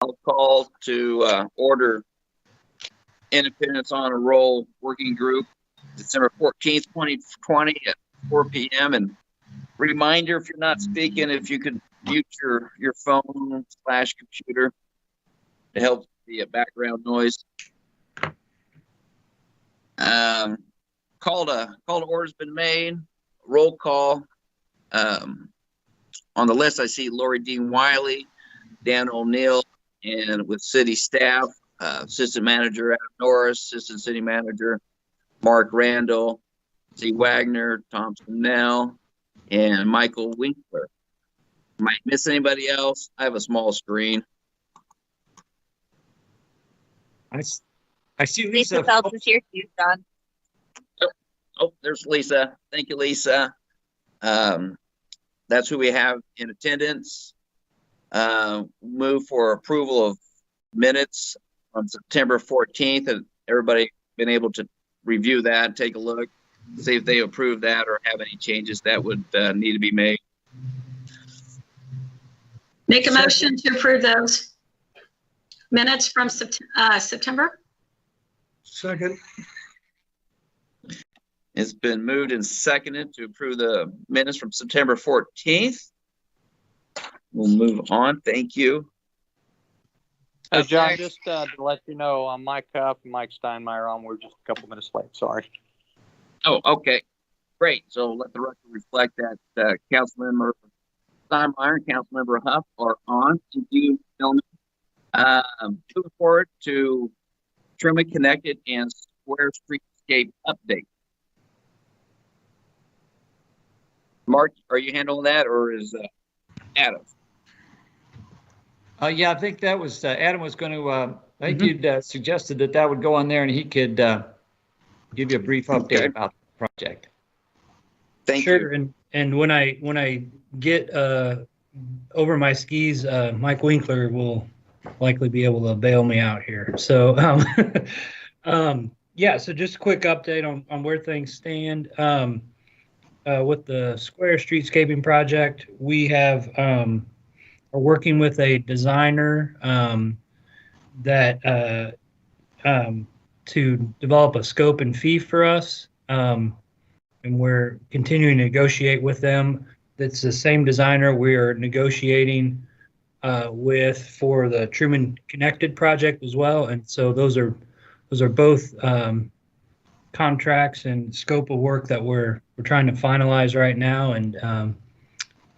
I'll call to order Independence on a Roll Working Group, December 14th, 2020 at 4 p.m. And reminder, if you're not speaking, if you could mute your phone / computer to help the background noise. Call to order's been made. Roll call. On the list, I see Lori Dean Wiley, Dan O'Neill, and with city staff, Assistant Manager Adam Norris, Assistant City Manager Mark Randall, Z. Wagner, Thompson Nell, and Michael Winkler. Might miss anybody else? I have a small screen. I see Lisa Phelps is here too, John. Oh, there's Lisa. Thank you, Lisa. That's who we have in attendance. Move for approval of minutes on September 14th. And everybody been able to review that, take a look, see if they approve that or have any changes that would need to be made. Make a motion to approve those minutes from September. Second. It's been moved and seconded to approve the minutes from September 14th. We'll move on. Thank you. Hey, John, just to let you know, Mike Huff and Mike Steinmeier on. We're just a couple minutes late. Sorry. Oh, okay. Great. So let the record reflect that Councilmember Steinmeier and Councilmember Huff are on. Thank you, gentlemen. Moving forward to Truman Connected and Square Streetscape update. Mark, are you handling that, or is Adam? Yeah, I think that was Adam was going to. I think you'd suggested that would go on there, and he could give you a brief update about the project. Thank you. Sure, and when I get over my skis, Mike Winkler will likely be able to bail me out here. So, yeah. So just a quick update on where things stand. With the Square Streetscaping project, we are working with a designer that to develop a scope and fee for us, and we're continuing to negotiate with them. It's the same designer we are negotiating with for the Truman Connected project as well, and so those are both contracts and scope of work that we're trying to finalize right now, and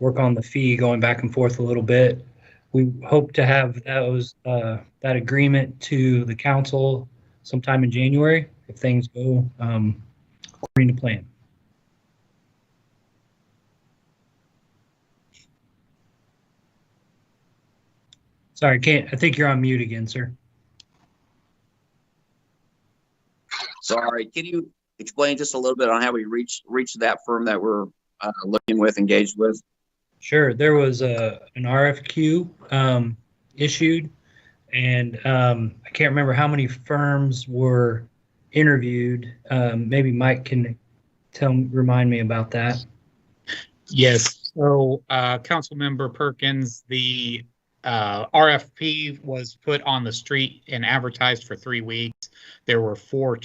work on the fee, going back and forth a little bit. We hope to have that agreement to the council sometime in January if things go according to plan. Sorry, I think you're on mute again, sir. Sorry, can you explain just a little bit on how we reached that firm that we're engaged with? Sure. There was an RFQ issued, and I can't remember how many firms were interviewed. Maybe Mike can remind me about that. Yes. So, Councilmember Perkins, the RFP was put on the street and advertised for 3 weeks. There were 4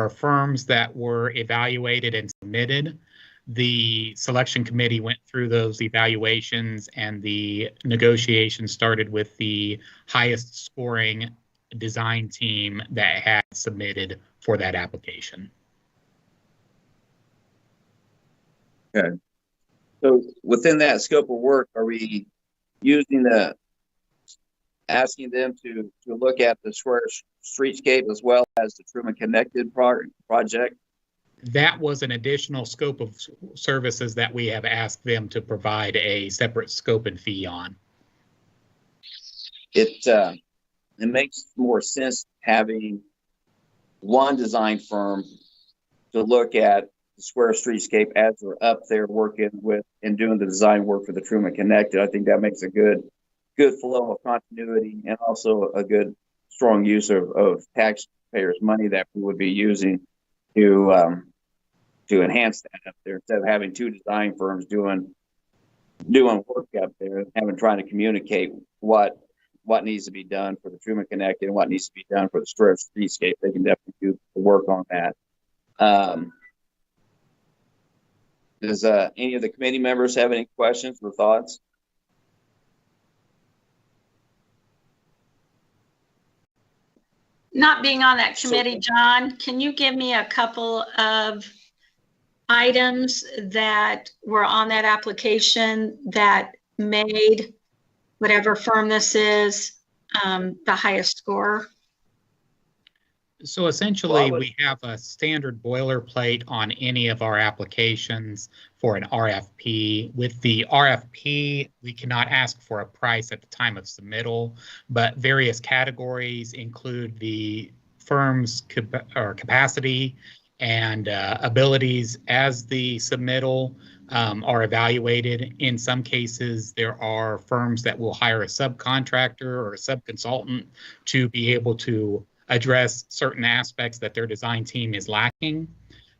firms that were evaluated and submitted. The selection committee went through those evaluations, and the negotiations started with the highest scoring design team that had submitted for that application. Okay. So within that scope of work, are we asking them to look at the Square Streetscape as well as the Truman Connected project? That was an additional scope of services that we have asked them to provide a separate scope and fee on. It makes more sense having one design firm to look at the Square Streetscape as we're up there working with and doing the design work for the Truman Connected. I think that makes a good flow of continuity, and also a good strong use of taxpayers' money that we would be using to enhance that up there, instead of having 2 design firms doing work up there, trying to communicate what what needs to be done for the Truman Connected and what needs to be done for the Square Streetscape. They can definitely do the work on that. Does any of the committee members have any questions or thoughts? Not being on that committee, John, can you give me a couple of items that were on that application that made whatever firm this is the highest score? So essentially, Well, we have a standard boilerplate on any of our applications for an RFP. With the RFP, we cannot ask for a price at the time of submittal, but various categories include the firm's capacity and abilities as the submittal are evaluated. In some cases, there are firms that will hire a subcontractor or a subconsultant to be able to address certain aspects that their design team is lacking.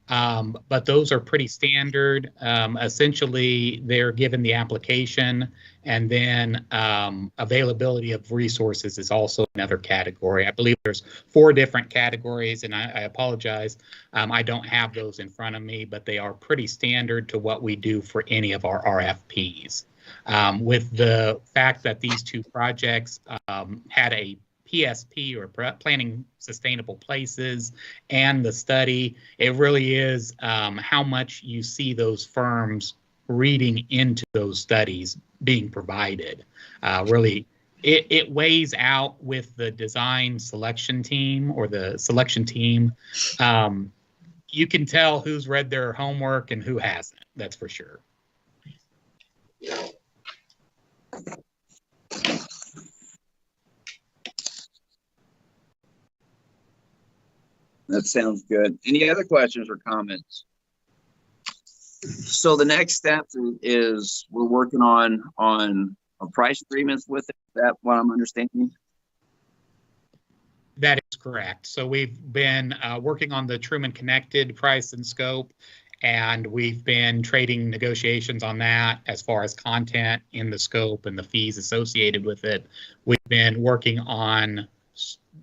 But those are pretty standard. Essentially, they're given the application, and then availability of resources is also another category. I believe there's 4 different categories, and I apologize. I don't have those in front of me, but they are pretty standard to what we do for any of our RFPs. With the fact that these 2 projects had a PSP, or Planning Sustainable Places, and the study, it really is how much you see those firms reading into those studies being provided. Really, it weighs out with the design selection team or the selection team. You can tell who's read their homework and who hasn't, that's for sure. That sounds good. Any other questions or comments? So the next step is we're working on price agreements with it. Is that what I'm understanding? That is correct. So we've been working on the Truman Connected price and scope, and we've been trading negotiations on that as far as content in the scope and the fees associated with it. We've been working on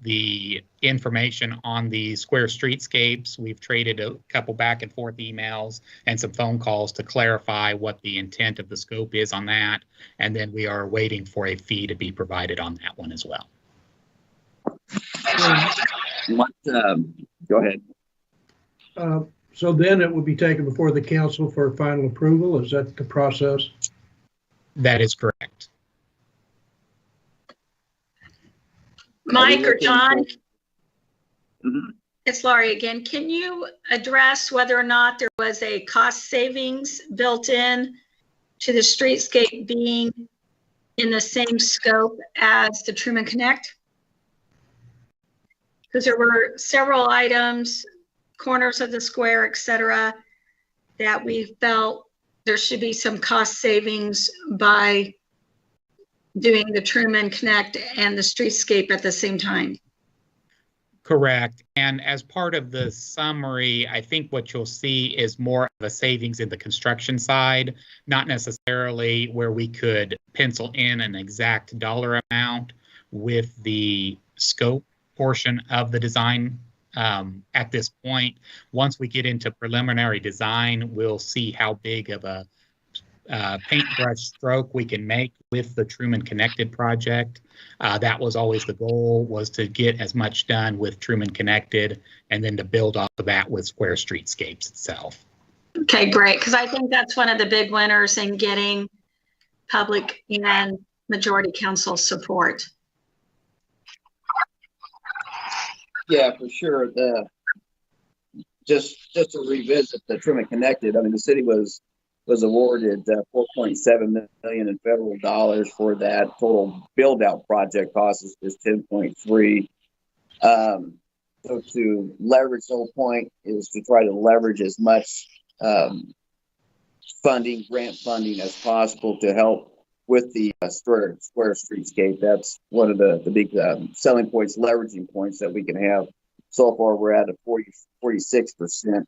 the information on the Square Streetscapes. We've traded a couple back and forth emails and some phone calls to clarify what the intent of the scope is on that. And then we are waiting for a fee to be provided on that one as well. Go ahead. So then it would be taken before the council for final approval. Is that the process? That is correct. Mike or John, Mm-hmm. it's Laurie again. Can you address whether or not there was a cost savings built in to the streetscape being in the same scope as the Truman Connect? Because there were several items, corners of the square, et cetera, that we felt there should be some cost savings by doing the Truman Connect and the streetscape at the same time. Correct. And as part of the summary, I think what you'll see is more of a savings in the construction side, not necessarily where we could pencil in an exact dollar amount with the scope portion of the design. At this point, once we get into preliminary design, we'll see how big of a paintbrush stroke we can make with the Truman Connected project. That was always the goal, was to get as much done with Truman Connected and then to build off of that with Square Streetscapes itself. Okay, great, because I think that's one of the big winners in getting public and majority council support. Yeah, for sure. Just to revisit the Truman Connected, I mean, the city was awarded $4.7 million in federal dollars for that. Total build out project cost is 10.3. So to leverage, the whole point is to try to leverage as much funding, grant funding as possible to help with the Square Streetscape. That's one of the big selling points, leveraging points that we can have. So far, we're at a 46%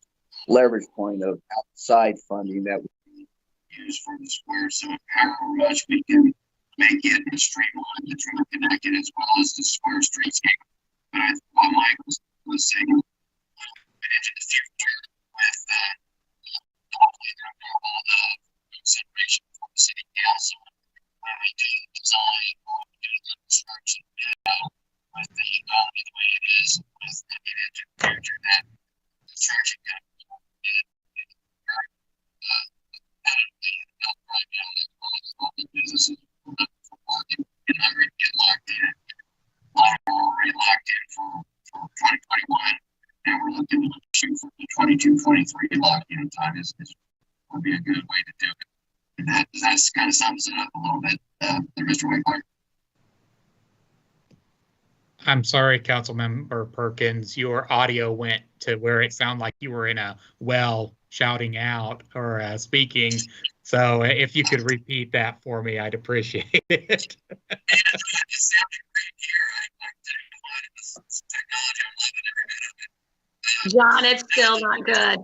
leverage point of outside funding that we use for the Square. So if ever rush, we can make it and streamline the Truma connected as well as the square streetscape. But what Mike was saying, into the future with hopefully the approval of consideration for the city council when we do the design or we do the construction, with the way it is with looking into the future that construction companies will get very competitively built right now as well as local businesses looking for work and hungry to get locked in. We're already locked in for 2021, and we're looking to shoot for the 22-23 lock-in time would be a good way to do it. And that kind of sums it up a little bit, Mr. Winkler. I'm sorry, Councilmember Perkins, your audio went to where it sounded like you were in a well shouting out or speaking. So if you could repeat that for me, I'd appreciate it. John, it's still not good.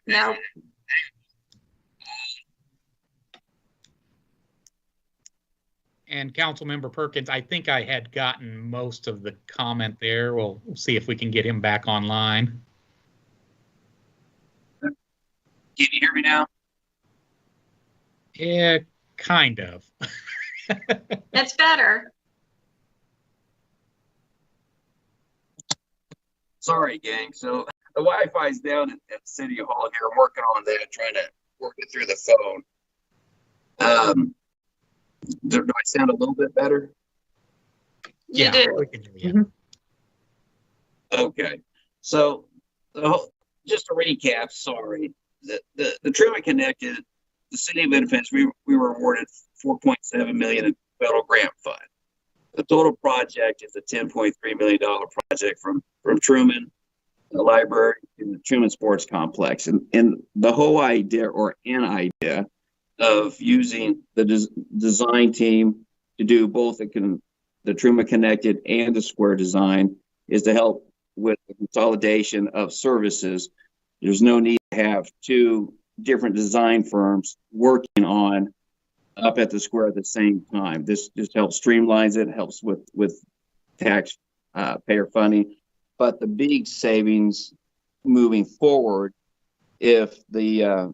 No. And Councilmember Perkins, I think I had gotten most of the comment there. We'll see if we can get him back online. Can you hear me now? Yeah, kind of. That's better. Sorry, gang. So the Wi-Fi is down at City Hall here. I'm working on that, trying to work it through the phone. Do I sound a little bit better? You Yeah, do. we can hear you. Okay. So just to recap, sorry. The Truma Connected, the City of Independence, we were awarded $4.7 million in federal grant fund. The total project is a $10.3 million project from Truman, the library, and the Truman Sports Complex. And the whole idea, or an idea, of using the design team to do both the Truma Connected and the Square design is to help with the consolidation of services. There's no need to have two different design firms working on up at the Square at the same time. This just helps streamlines it, helps with tax payer funding. But the big savings moving forward, if the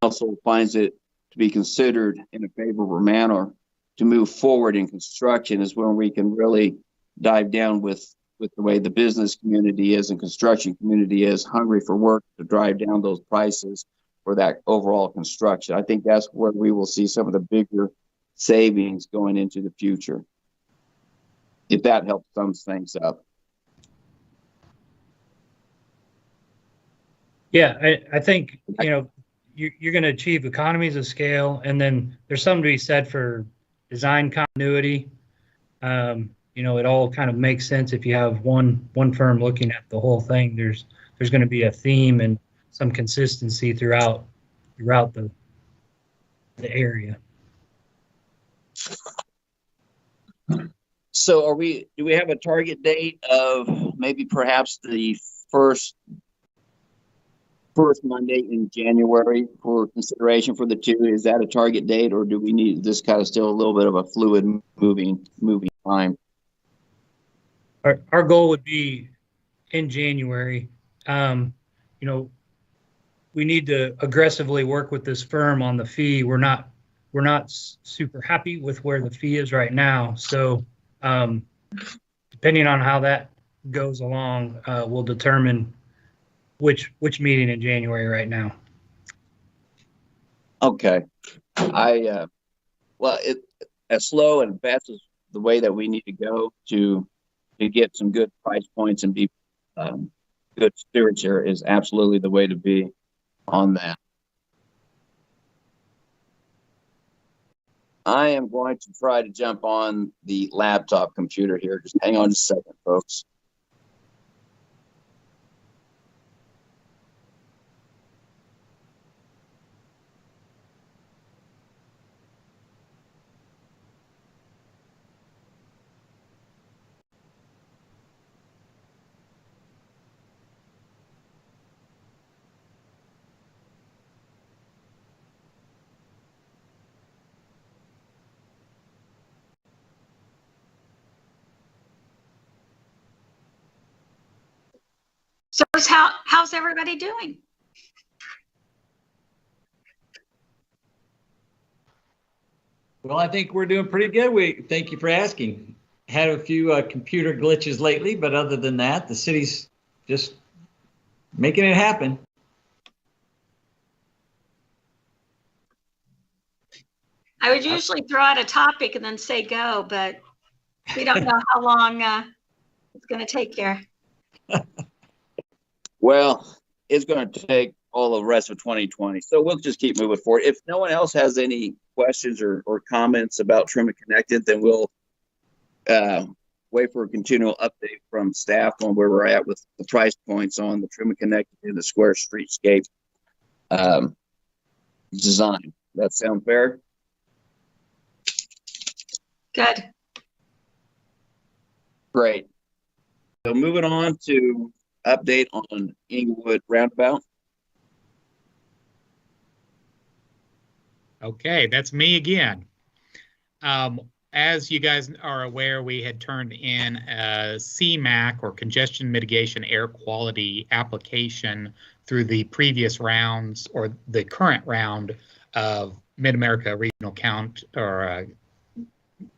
council finds it to be considered in a favorable manner to move forward in construction, is when we can really dive down with the way the business community is and construction community is hungry for work to drive down those prices for that overall construction. I think that's where we will see some of the bigger savings going into the future, if that helps sum things up. Yeah, I think, you're going to achieve economies of scale, and then there's something to be said for design continuity. It all kind of makes sense if you have one firm looking at the whole thing. There's going to be a theme and some consistency throughout the area. So do we have a target date of maybe perhaps the first Monday in January for consideration for the two? Is that a target date, or do we need this kind of still a little bit of a fluid moving time? Our goal would be in January. We need to aggressively work with this firm on the fee. We're not super happy with where the fee is right now. So depending on how that goes along, we'll determine which meeting in January right now. Okay. As slow and fast as the way that we need to go to get some good price points and be good stewards here is absolutely the way to be on that. I am going to try to jump on the laptop computer here. Just hang on a second, folks. Chris, how's everybody doing? Well, I think we're doing pretty good. Thank you for asking. Had a few computer glitches lately, but other than that, the city's just making it happen. I would usually throw out a topic and then say go, but we don't know how long it's going to take here. Well, it's going to take all the rest of 2020. So we'll just keep moving forward. If no one else has any questions or comments about Truman Connected, then we'll wait for a continual update from staff on where we're at with the price points on the Truman Connected and the Square Streetscape design. That sound fair? Good. Great. So moving on to update on Inglewood Roundabout. Okay, that's me again. As you guys are aware, we had turned in a CMAQ or Congestion Mitigation Air Quality application through the previous rounds or the current round of Mid-America Regional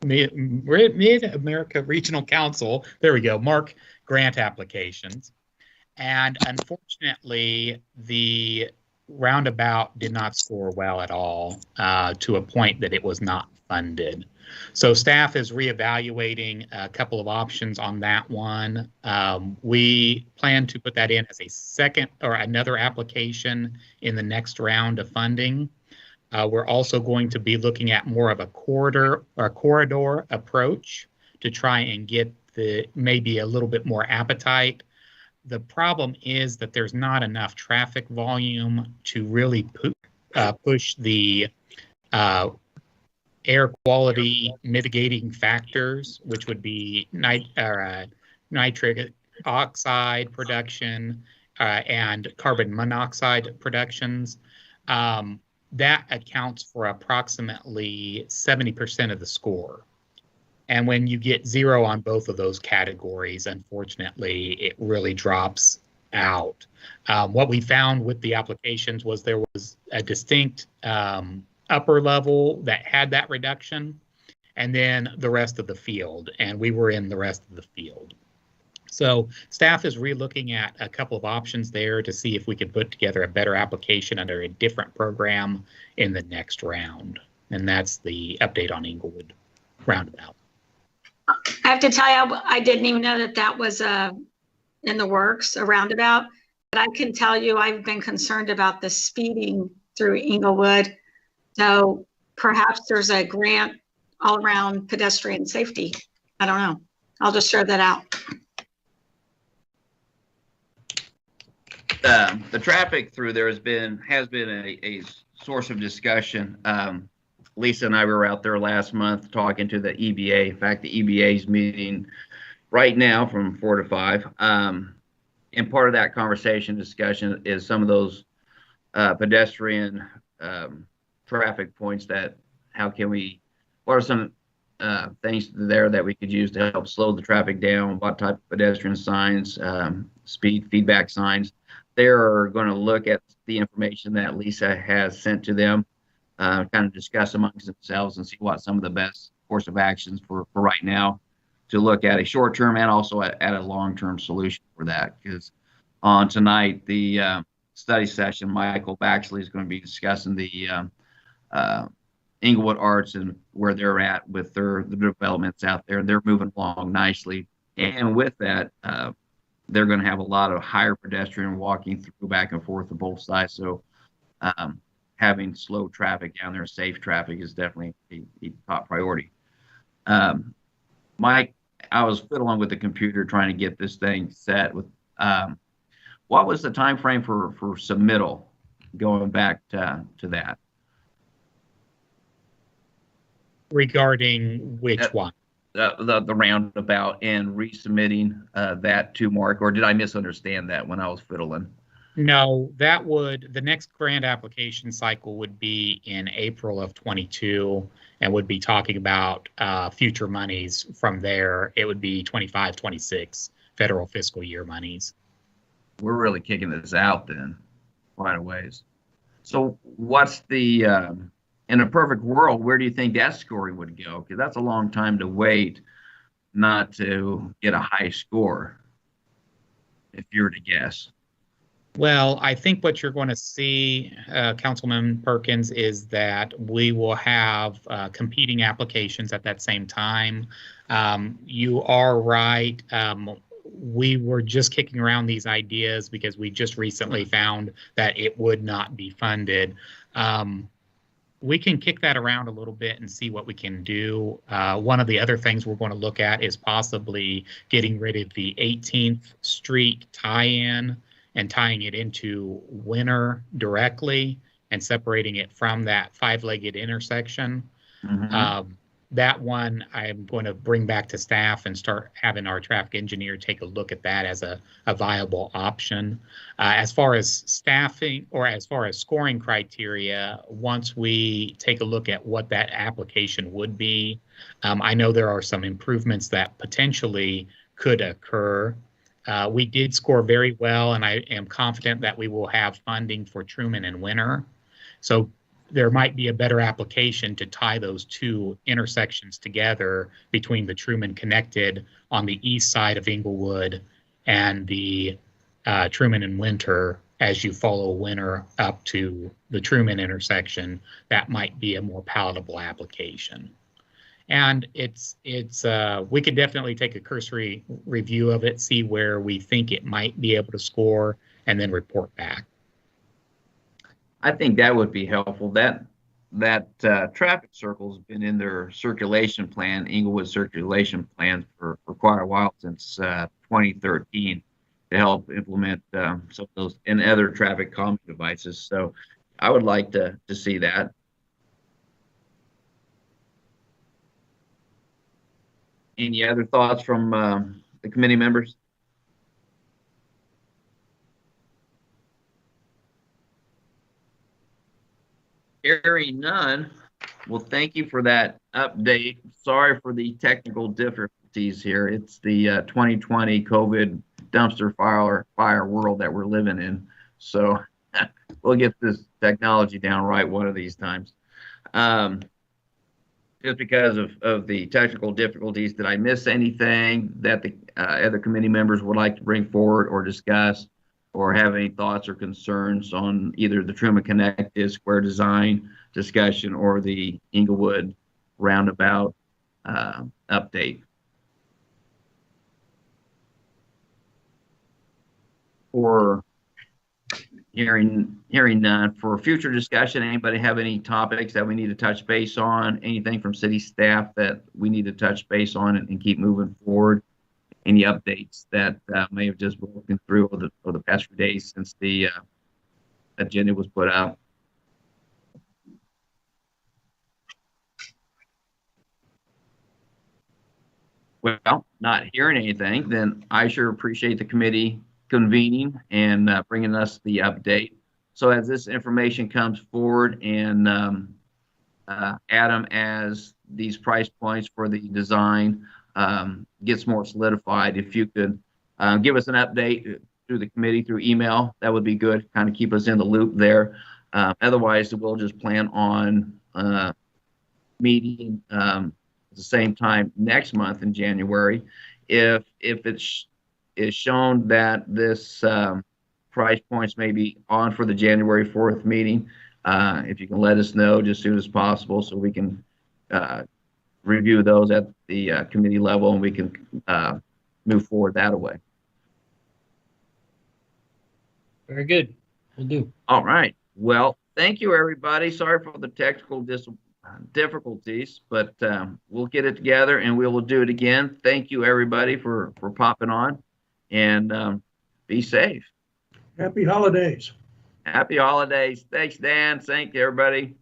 Mid-America Regional Council. There we go, MARC grant applications. And unfortunately, the roundabout did not score well at all to a point that it was not funded. So staff is reevaluating a couple of options on that one. We plan to put that in as a second or another application in the next round of funding. We're also going to be looking at more of a corridor approach to try and get maybe a little bit more appetite. The problem is that there's not enough traffic volume to really push the air quality mitigating factors, which would be nitric oxide production and carbon monoxide productions. That accounts for approximately 70% of the score. And when you get 0 on both of those categories, unfortunately, it really drops out. What we found with the applications was there was a distinct upper level that had that reduction, and then the rest of the field, and we were in the rest of the field. So staff is re-looking at a couple of options there to see if we could put together a better application under a different program in the next round. And that's the update on Inglewood Roundabout. I have to tell you, I didn't even know that that was in the works, a roundabout. But I can tell you, I've been concerned about the speeding through Inglewood. So perhaps there's a grant all around pedestrian safety. I don't know. I'll just throw that out. The traffic through there has been a source of discussion. Lisa and I were out there last month talking to the EBA. In fact, the EBA is meeting right now from 4 to 5. And part of that conversation discussion is some of those pedestrian traffic points that what are some things there that we could use to help slow the traffic down, what type of pedestrian signs, speed feedback signs. They're going to look at the information that Lisa has sent to them, kind of discuss amongst themselves and see what some of the best course of actions for right now to look at a short-term and also at a long-term solution for that. Because on tonight, the study session, Michael Baxley is going to be discussing the Inglewood Arts and where they're at with the developments out there. They're moving along nicely. And with that, they're going to have a lot of higher pedestrian walking through back and forth to both sides. So having slow traffic down there, safe traffic is definitely a top priority. Mike, I was fiddling with the computer trying to get this thing set with, what was the time frame for submittal going back to that? Regarding which one? The roundabout and resubmitting that to Mark, or did I misunderstand that when I was fiddling? No, the next grant application cycle would be in April of 22 and would be talking about future monies from there. It would be 25, 26 federal fiscal year monies. we're really kicking this out then quite a ways. So what's the, in a perfect world, where do you think that scoring would go? Because that's a long time to wait not to get a high score, if you were to guess. Well, I think what you're going to see, Councilman Perkins, is that we will have competing applications at that same time. You are right. We were just kicking around these ideas because we just recently found that it would not be funded. We can kick that around a little bit and see what we can do. One of the other things we're going to look at is possibly getting rid of the 18th Street tie-in and tying it into Winter directly and separating it from that five-legged intersection. Mm-hmm. That one I'm going to bring back to staff and start having our traffic engineer take a look at that as a viable option. As far as staffing or as far as scoring criteria, once we take a look at what that application would be, I know there are some improvements that potentially could occur. We did score very well, and I am confident that we will have funding for Truman and Winter. So there might be a better application to tie those two intersections together between the Truman connected on the east side of Inglewood and the Truman and Winter as you follow Winter up to the Truman intersection. That might be a more palatable application. And we could definitely take a cursory review of it, see where we think it might be able to score, and then report back. I think that would be helpful. That traffic circle's been in their circulation plan, Inglewood circulation plan, for quite a while, since 2013, to help implement some of those and other traffic calming devices. So I would like to see that. Any other thoughts from the committee members? Hearing none, well, thank you for that update. Sorry for the technical difficulties here. It's the 2020 COVID dumpster fire world that we're living in. So we'll get this technology down right one of these times. Just because of the technical difficulties, did I miss anything that the other committee members would like to bring forward or discuss, or have any thoughts or concerns on either the Truman Connected Square design discussion or the Inglewood Roundabout update? For hearing none, for future discussion, anybody have any topics that we need to touch base on? Anything from city staff that we need to touch base on and keep moving forward? Any updates that may have just broken through over the past few days since the agenda was put out? Well, not hearing anything, then I sure appreciate the committee convening and bringing us the update. So as this information comes forward and Adam, as these price points for the design gets more solidified, if you could give us an update through the committee, through email, that would be good. Kind of keep us in the loop there. Otherwise, we'll just plan on meeting at the same time next month in January. If it's shown that this price points may be on for the January 4th meeting, if you can let us know just as soon as possible so we can review those at the committee level and we can move forward that way. Very good. We'll do. All right. Well, thank you, everybody. Sorry for the technical difficulties, but we'll get it together and we will do it again. Thank you, everybody, for popping on, and be safe. Happy holidays. Happy holidays. Thanks, Dan. Thank you, everybody.